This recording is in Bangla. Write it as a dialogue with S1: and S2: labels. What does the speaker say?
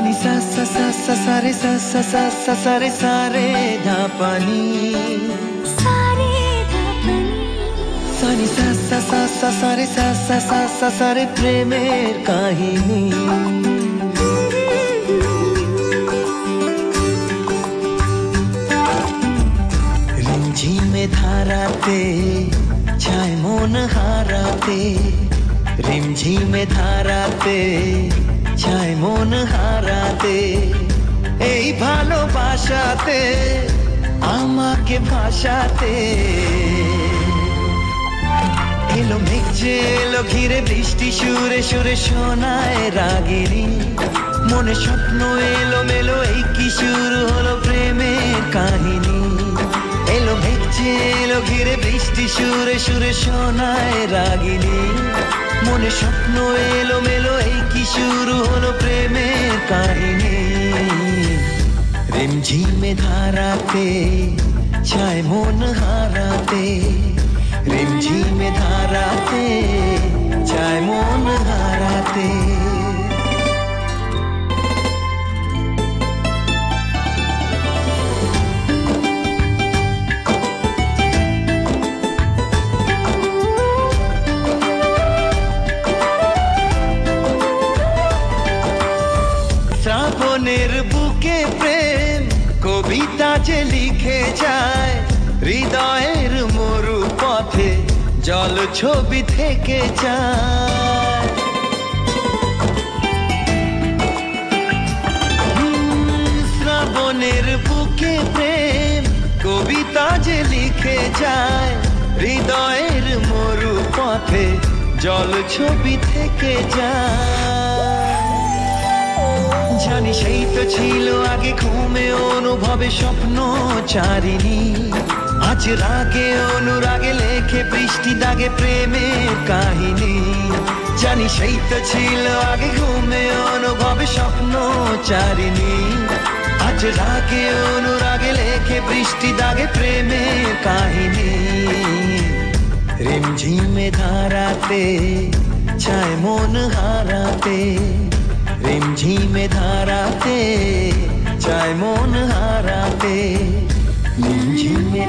S1: सानी सा सा सा सा सा रे सा सा सा सा सा रे सा रे धा पानी सानी सा सा सा सा सा रे सा सा सा सा सा रे प्रेमेर काहिनी रिमझिमे धाराते छाय मन हाराते रिमझिमे धाराते छाय मन हाराते এই ভালোবাসাতে আমাকে ভাসাতে এলো মেঘ যে এলো ঘিরে বৃষ্টি সুরে সুরে শোনায় রাগিনী মনে স্বপ্ন এলো মেলো এই কি শুরু হলো প্রেমের কাহিনী এলো মেঘ যে এলো ঘিরে বৃষ্টি সুরে সুরে শোনায় রাগিনী মনে স্বপ্ন এলো মেলো এই কি শুরু হলো প্রেমের কাহিনী रिमझिमे धाराते छाय मन हाराते रिमझिमे धाराते छाय मन हाराते শ্রাবণের বুকে প্রেম কবিতা যে লিখে যায় হৃদয়ের মরু পথে জল ছবি থেকে যায় শ্রাবণের বুকে প্রেম কবিতা যে লিখে যায় হৃদয়ের মরু পথে জল ছবি থেকে যায় জানি সেই তো ছিল আগে ঘুমে অনুভবে স্বপ্ন চারিণী আজ রাগে অনুরাগে লেখে বৃষ্টি দাগে প্রেমের কাহিনী জানি সেই তো ছিল আগে ঘুমে অনুভবে স্বপ্ন চারিণী আজ রাগে অনুরাগে লেখে বৃষ্টি দাগে প্রেমের কাহিনী रिमझिमे धाराते छाय मन हाराते रिमझिमे धाराते छाय मन हाराते रिमझिमे